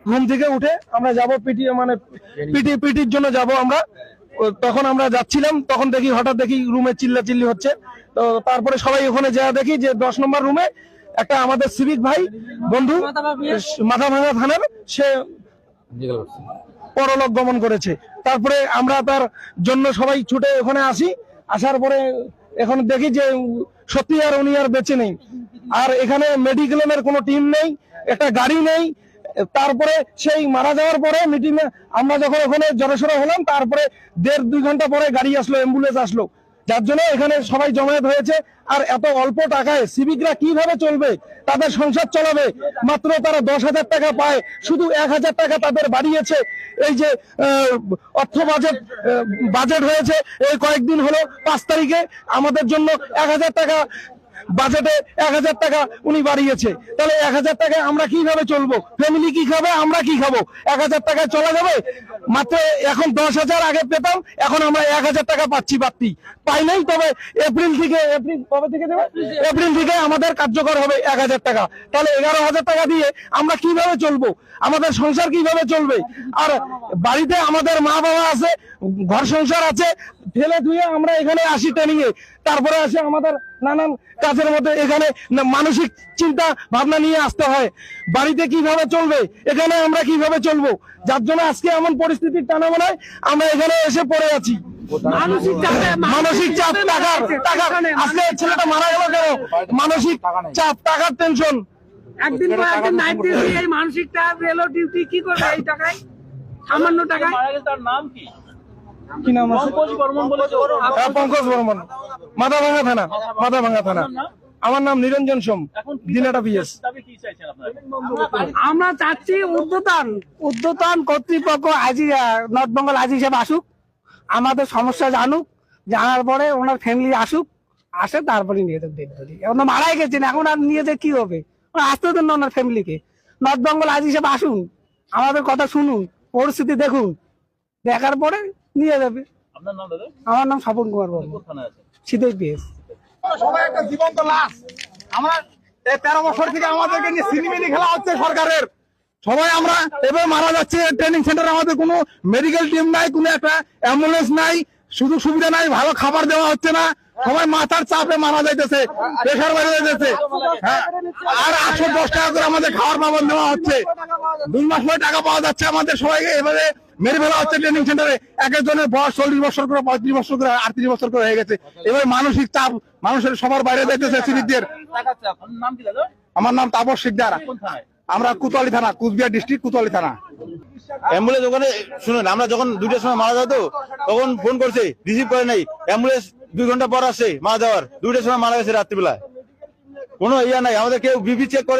Room থেকে উঠে আমরা যাব পিটি মানে পিটির জন্য যাব আমরা। তখন আমরা যাচ্ছিলাম, তখন দেখি হঠাৎ দেখি রুমে চিল্লাচিল্লি হচ্ছে। তো তারপরে সবাই ওখানে যা দেখি যে 10 নম্বর রুমে একটা আমাদের সিভিক ভাই বন্ধু মাথাভাঙা থানার সে পরলোক গমন করেছে। তারপরে আমরা তার জন্য সবাই ছুটে ওখানে আসি। আসার পরে এখন দেখি যে সত্যি আর উনি আর বেঁচে নেই। আর এখানে মেডিক্লেমের কোনো টিম নেই, একটা গাড়ি নেই। তারপরে সেই মারা যাওয়ার পরে মিটিং এ আমরা যখন ওখানে জড়সড় হলাম, তারপরে 1.5-2 ঘন্টা পরে গাড়ি আসলো, অ্যাম্বুলেন্স আসলো, যার জন্য এখানে সবাই জমায়েত হয়েছে। আর এত অল্প টাকায় সিভিকরা কিভাবে চলবে, তাদের সংসার চলাবে? মাত্র তারা 10,000 টাকা পায়, শুধু 1,000 টাকা তাদের বাড়িয়েছে। এই যে অর্থ বাজেট হয়েছে এই কয়েকদিন হলো, 5 তারিখে আমাদের জন্য 1,000 টাকা বাজেটে 1,000 টাকা উনি বাড়িয়েছে। তাহলে 1,000 টাকায় আমরা কিভাবে চলবো? ফ্যামিলি কি খাবে, আমরা কি খাবো? 1,000 টাকায় চলা যাবে? মাত্র এখন 10,000 আগে পেতাম, এখন আমরা 1,000 টাকা পাচ্ছি বাড়তি। পাই নাই, তবে এপ্রিল কবে থেকে দেবে? এপ্রিল থেকে আমাদের কার্যকর হবে 1,000 টাকা। তাহলে 11,000 টাকা দিয়ে আমরা কিভাবে চলবো? আমাদের সংসার কিভাবে চলবে? আর বাড়িতে আমাদের মা বাবা আছে, ঘর সংসার আছে, ফেলে ধুয়ে আমরা এখানে আসি ট্রেনিং এ। তারপরে আসে আমাদের নানান কাজের মধ্যে এখানে মানসিক চিন্তা ভাবনা নিয়ে আসতে হয়। বাড়িতে কিভাবে চলবে, এখানে আমরা কিভাবে চলবো? যার জন্য আজকে এমন পরিস্থিতির টানাবানায় আমরা এখানে এসে পড়ে আছি। মানসিক চাপ, টাকার আজকে ছেলেটা মারা গেল কেন? মানসিক চাপ, টাকার টেনশন। একদিন পর একদিন নাইট ডিউটি, এই মানসিক চাপ, রেলো ডিউটি কি করবে এই টাকায়? সামান্য টাকায়। তার নাম কি? কি নাম আছে? পঙ্কজ বর্মন, মাথাভাঙা থানা। আমার নাম নিরঞ্জন সোম, দিনাটা পিএস। আমরা চাচ্ছি উর্ধ্বতন কর্তৃপক্ষ নর্থ বেঙ্গল আইজি সাহেব আসুক, আমাদের সমস্যা জানুক, জানার পরে ওনার ফ্যামিলি আসে, তারপরে নিয়ে যাবে ডেড বডি। এখন মারাই গেছেন, এখন আর নিয়ে যে কি হবে? আসতে দেন না ওনার ফ্যামিলিকে। নর্থ বেঙ্গল আইজি সাহেব আসুন, আমাদের কথা শুনুন, পরিস্থিতি দেখুন, দেখার পরে নিয়ে যাবে। আপনার নাম দাদা? আমার নাম স্বপন কুমার বর্মন, সিদ্ধই পিএস। সবাই একটা জীবন্ত লাশ। আমরা এই 13 বছর থেকে আমাদেরকে নিয়ে সিনেমিনি খেলা হচ্ছে সরকারের। সবাই আমরা এবার মারা যাচ্ছে। ট্রেনিং সেন্টারে আমাদের কোনো মেডিকেল টিম নাই, কোনো একটা অ্যাম্বুলেন্স নাই, সুযোগ সুবিধা নাই, ভালো খাবার দেওয়া হচ্ছে না। সবাই মাথার চাপে মারা যাইতেছে, প্রেশার বেড়ে যাইতেছে। হ্যাঁ, আর 810 টাকা করে আমাদের খাওয়ার পাবন দেওয়া হচ্ছে। 2 মাস পরে টাকা পাওয়া যাচ্ছে আমাদের। সবাইকে এবারে মেরে ফেলা হচ্ছে ট্রেনিং সেন্টারে। এক একজনের বয়স 40 বছর করে, 35 বছর করে, 38 বছর করে হয়ে গেছে। এবার মানসিক চাপ মানুষের সবার বাইরে যাইতেছে সিভিকদের। নাম কি দাদা? আমার নাম তাপস শিকদার, আমরা কোতোয়ালি থানা, কুচবিহার ডিস্ট্রিক্ট কোতোয়ালি থানা। অ্যাম্বুলেন্স ওখানে শুনুন, আমরা যখন 2টার সময় মারা যেত তখন ফোন করছে, রিসিভ করে নাই। অ্যাম্বুলেন্স 2 ঘন্টা পর আসছে মারা যাওয়ার, 2টার সময় মারা গেছে রাত্রিবেলায়। কোনো ইয়া নাই, আমাদের কেউ বিপি চেক করে না।